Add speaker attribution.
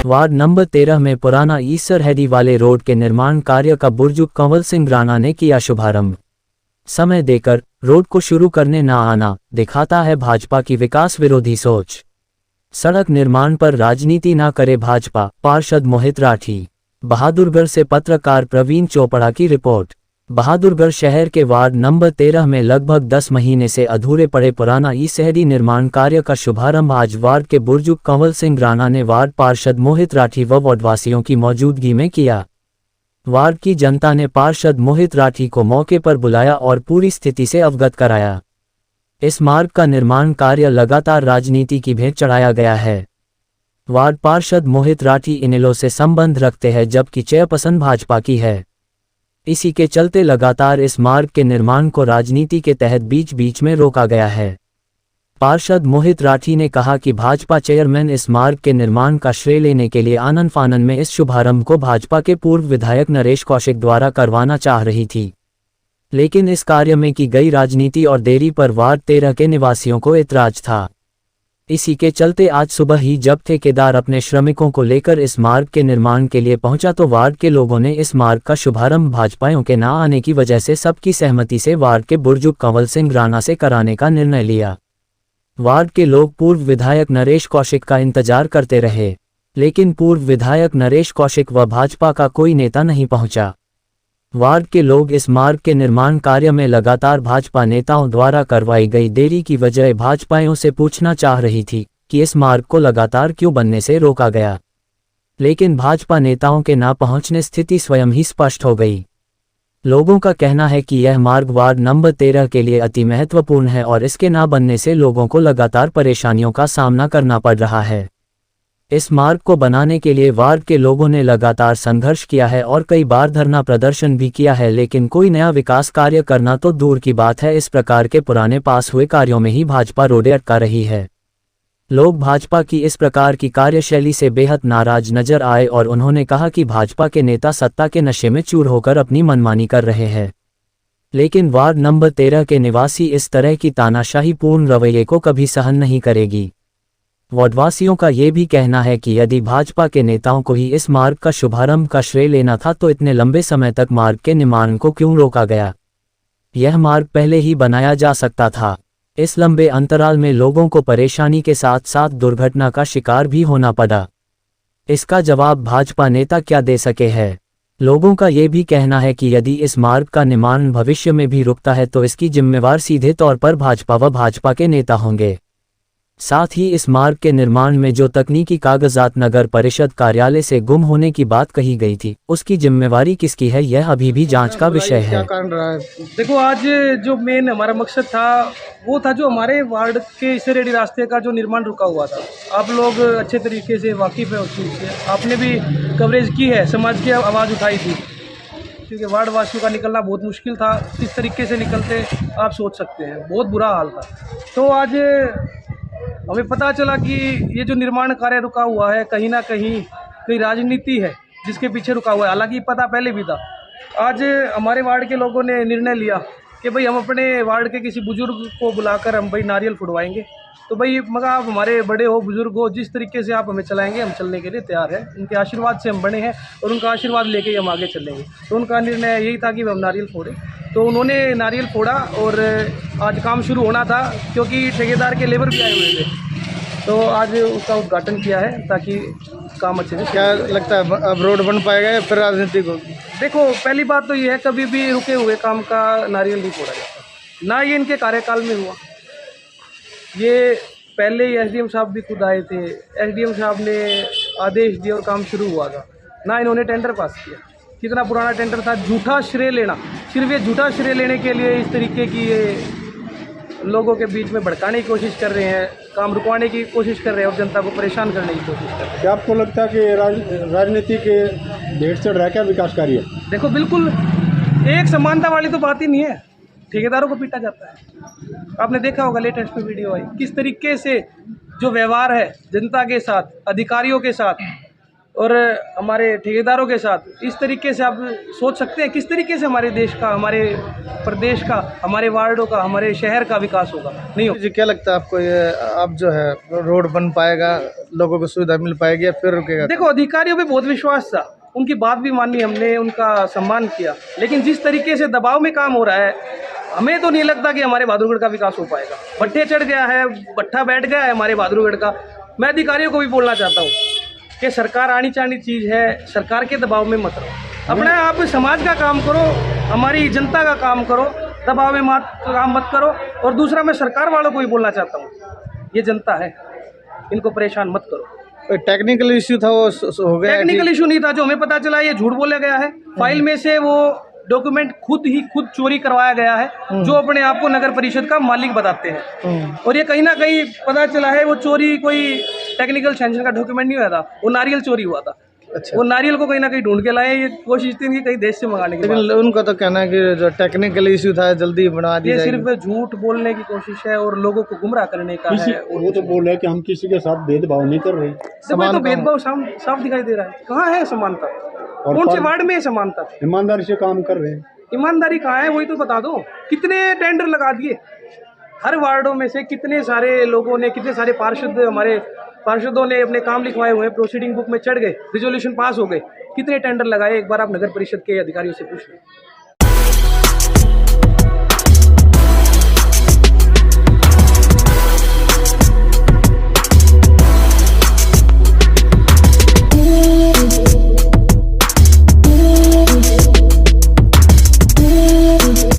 Speaker 1: Ward number 13 में पुराना ईसर हैदी वाले रोड के निर्माण कार्य का बुजुर्ग कंवल सिंह राणा ने किया शुभारंभ। समय देकर रोड को शुरू करने न आना दिखाता है भाजपा की विकास विरोधी सोच। सड़क निर्माण पर राजनीति न करे भाजपा, पार्षद मोहित राठी। बहादुरगढ़ से पत्रकार प्रवीण चोपड़ा की रिपोर्ट। बहादुरगढ़ शहर के वार्ड नंबर 13 में लगभग 10 महीने से अधूरे पड़े पुराना ईसहदी निर्माण कार्य का शुभारंभ आज वार्ड के बुजुर्ग कंवल सिंह राणा ने वार्ड पार्षद मोहित राठी व वार्डवासियों की मौजूदगी में किया। वार्ड की जनता ने पार्षद मोहित राठी को मौके पर बुलाया और पूरी स्थिति से अवगत कराया। इस मार्ग का निर्माण कार्य लगातार राजनीति की भेंट चढ़ाया गया है। वार्ड पार्षद मोहित राठी इनेलो से संबंध रखते हैं जबकि चेयरपर्सन भाजपा की है। इसी के चलते लगातार इस मार्ग के निर्माण को राजनीति के तहत बीच बीच में रोका गया है। पार्षद मोहित राठी ने कहा कि भाजपा चेयरमैन इस मार्ग के निर्माण का श्रेय लेने के लिए आनन फानन में इस शुभारंभ को भाजपा के पूर्व विधायक नरेश कौशिक द्वारा करवाना चाह रही थी, लेकिन इस कार्य में की गई राजनीति और देरी पर वार्ड 13 के निवासियों को ऐतराज था। इसी के चलते आज सुबह ही जब ठेकेदार अपने श्रमिकों को लेकर इस मार्ग के निर्माण के लिए पहुंचा तो वार्ड के लोगों ने इस मार्ग का शुभारंभ भाजपाइयों के ना आने की वजह से सबकी सहमति से वार्ड के बुजुर्ग कंवल सिंह राणा से कराने का निर्णय लिया। वार्ड के लोग पूर्व विधायक नरेश कौशिक का इंतजार करते रहे, लेकिन पूर्व विधायक नरेश कौशिक व भाजपा का कोई नेता नहीं पहुंचा। वार्ड के लोग इस मार्ग के निर्माण कार्य में लगातार भाजपा नेताओं द्वारा करवाई गई देरी की वजह भाजपाइयों से पूछना चाह रही थी कि इस मार्ग को लगातार क्यों बनने से रोका गया, लेकिन भाजपा नेताओं के ना पहुंचने स्थिति स्वयं ही स्पष्ट हो गई। लोगों का कहना है कि यह मार्ग वार्ड नंबर 13 के लिए अति महत्वपूर्ण है और इसके ना बनने से लोगों को लगातार परेशानियों का सामना करना पड़ रहा है। इस मार्ग को बनाने के लिए वार्ड के लोगों ने लगातार संघर्ष किया है और कई बार धरना प्रदर्शन भी किया है, लेकिन कोई नया विकास कार्य करना तो दूर की बात है। इस प्रकार के पुराने पास हुए कार्यों में ही भाजपा रोड़े अटका रही है। लोग भाजपा की इस प्रकार की कार्यशैली से बेहद नाराज नजर आए और उन्होंने कहा कि भाजपा के नेता सत्ता के नशे में चूर होकर अपनी मनमानी कर रहे हैं, लेकिन वार्ड नंबर 13 के निवासी इस तरह की तानाशाही पूर्ण रवैये को कभी सहन नहीं करेगी। वार्डवासियों का ये भी कहना है कि यदि भाजपा के नेताओं को ही इस मार्ग का शुभारंभ का श्रेय लेना था तो इतने लंबे समय तक मार्ग के निर्माण को क्यों रोका गया। यह मार्ग पहले ही बनाया जा सकता था। इस लंबे अंतराल में लोगों को परेशानी के साथ साथ दुर्घटना का शिकार भी होना पड़ा। इसका जवाब भाजपा नेता क्या दे सके हैं। लोगों का ये भी कहना है कि यदि इस मार्ग का निर्माण भविष्य में भी रुकता है तो इसकी जिम्मेवार सीधे तौर पर भाजपा व भाजपा के नेता होंगे। साथ ही इस मार्ग के निर्माण में जो तकनीकी कागजात नगर परिषद कार्यालय से गुम होने की बात कही गई थी, उसकी जिम्मेवारी किसकी है, यह अभी भी जांच का विषय है।
Speaker 2: देखो, आज जो मेन हमारा मकसद था वो था जो हमारे वार्ड के इसरेडी रास्ते का जो निर्माण रुका हुआ था। आप लोग अच्छे तरीके से वाकिफ है उस चीज़ से, आपने भी कवरेज की है, समाज की आवाज़ उठाई थी, क्योंकि वार्ड वासियों का निकलना बहुत मुश्किल था। किस तरीके से निकलते आप सोच सकते हैं, बहुत बुरा हाल था। तो आज हमें पता चला कि ये जो निर्माण कार्य रुका हुआ है कहीं ना कहीं कोई राजनीति है जिसके पीछे रुका हुआ है। हालांकि पता पहले भी था। आज हमारे वार्ड के लोगों ने निर्णय लिया कि भाई हम अपने वार्ड के किसी बुजुर्ग को बुलाकर हम भाई नारियल फुटवाएंगे। तो भाई मगर आप हमारे बड़े हो, बुजुर्ग हो, जिस तरीके से आप हमें चलाएंगे हम चलने के लिए तैयार हैं। उनके आशीर्वाद से हम बने हैं और उनका आशीर्वाद लेके ही हम आगे चलेंगे। तो उनका निर्णय यही था कि हम नारियल फोड़ें। तो उन्होंने नारियल फोड़ा और आज काम शुरू होना था क्योंकि ठेकेदार के लेबर भी आए हुए थे। तो आज उसका उद्घाटन किया है ताकि काम अच्छे से।
Speaker 3: क्या लगता है अब रोड बन पाएगा या फिर राजनीतिक होगी?
Speaker 2: देखो, पहली बात तो ये है कभी भी रुके हुए काम का नारियल नहीं फोड़ा जाता, ना ये इनके कार्यकाल में हुआ। ये पहले ही एसडीएम साहब भी खुद आए थे, एसडीएम साहब ने आदेश दिए और काम शुरू हुआ था। ना इन्होंने टेंडर पास किया। कितना पुराना टेंडर था। झूठा श्रेय लेना, सिर्फ ये झूठा श्रेय लेने के लिए इस तरीके की ये लोगों के बीच में भड़काने की कोशिश कर रहे हैं, काम रुकवाने की कोशिश कर रहे हैं और जनता को परेशान करने की कोशिश कर रहे हैं।
Speaker 3: क्या आपको लगता है कि राजनीति के भेंट चढ़ रहा है क्या विकास कार्य?
Speaker 2: देखो, बिल्कुल एक समानता वाली तो बात ही नहीं है। ठेकेदारों को पीटा जाता है। आपने देखा होगा लेटेस्ट में वीडियो आई, किस तरीके से जो व्यवहार है जनता के साथ, अधिकारियों के साथ, और हमारे ठेकेदारों के साथ इस तरीके से आप सोच सकते हैं किस तरीके से हमारे देश का, हमारे प्रदेश का, हमारे वार्डों का, हमारे शहर का विकास होगा? नहीं होगा।
Speaker 4: जी क्या लगता है आपको, ये अब जो है रोड बन पाएगा, लोगों को सुविधा मिल पाएगी या फिर रुकेगा?
Speaker 2: देखो, अधिकारियों पे बहुत विश्वास था, उनकी बात भी मानी हमने, उनका सम्मान किया, लेकिन जिस तरीके से दबाव में काम हो रहा है, हमें तो नहीं लगता कि हमारे बहादुरगढ़ का विकास हो पाएगा। भट्ठे चढ़ गया है, भट्ठा बैठ गया है हमारे बहादुरगढ़ का। मैं अधिकारियों को भी बोलना चाहता हूँ कि सरकार आनी चाहनी चीज़ है, सरकार के दबाव में मत रहो, अपने आप समाज का काम करो, हमारी जनता का काम करो, दबाव में मत काम मत करो। और दूसरा, मैं सरकार वालों को भी बोलना चाहता हूँ, ये जनता है, इनको परेशान मत करो।
Speaker 4: कोई टेक्निकल इश्यू था वो हो गया?
Speaker 2: टेक्निकल इशू नहीं था, जो हमें पता चला ये झूठ बोला गया है। फाइल में से वो डॉक्यूमेंट खुद चोरी करवाया गया है, जो अपने आप को नगर परिषद का मालिक बताते हैं। और ये कहीं ना कहीं पता चला है वो चोरी कोई टेक्निकल सैंक्शन का डॉक्यूमेंट नहीं हुआ था, वो नारियल चोरी हुआ था।
Speaker 4: अच्छा।
Speaker 2: वो नारियल को कहीं ना कहीं ढूंढ के लाए, ये कोशिश थी कि कहीं देश से मंगाने की।
Speaker 4: लेकिन उनका तो कहना है कि जो टेक्निकल इश्यू था जल्दी बना दिया
Speaker 2: ये
Speaker 4: जाएगा।
Speaker 2: सिर्फ झूठ बोलने की कोशिश है और लोगों को गुमराह करने का
Speaker 3: किसी
Speaker 2: है। और
Speaker 3: वो तो बोल रहे हैं कि हम किसी के साथ भेदभाव नहीं कर रहे।
Speaker 2: देखो, ये तो भेदभाव साफ दिखाई दे रहा है। कहाँ है समानता?
Speaker 3: और
Speaker 2: कौन से
Speaker 3: पर-
Speaker 2: वार्ड में है समानता?
Speaker 3: ईमानदारी से काम कर रहे हैं।
Speaker 2: ईमानदारी कहाँ है, वही तो बता दो। कितने टेंडर लगा दिए हर वार्डों में से, कितने सारे लोगों ने, कितने सारे हमारे पार्षदों ने अपने काम लिखवाए हुए हैं, प्रोसीडिंग बुक में चढ़ गए, रिजोल्यूशन पास हो गए। कितने टेंडर लगाए, एक बार आप नगर परिषद के अधिकारियों से पूछ लें।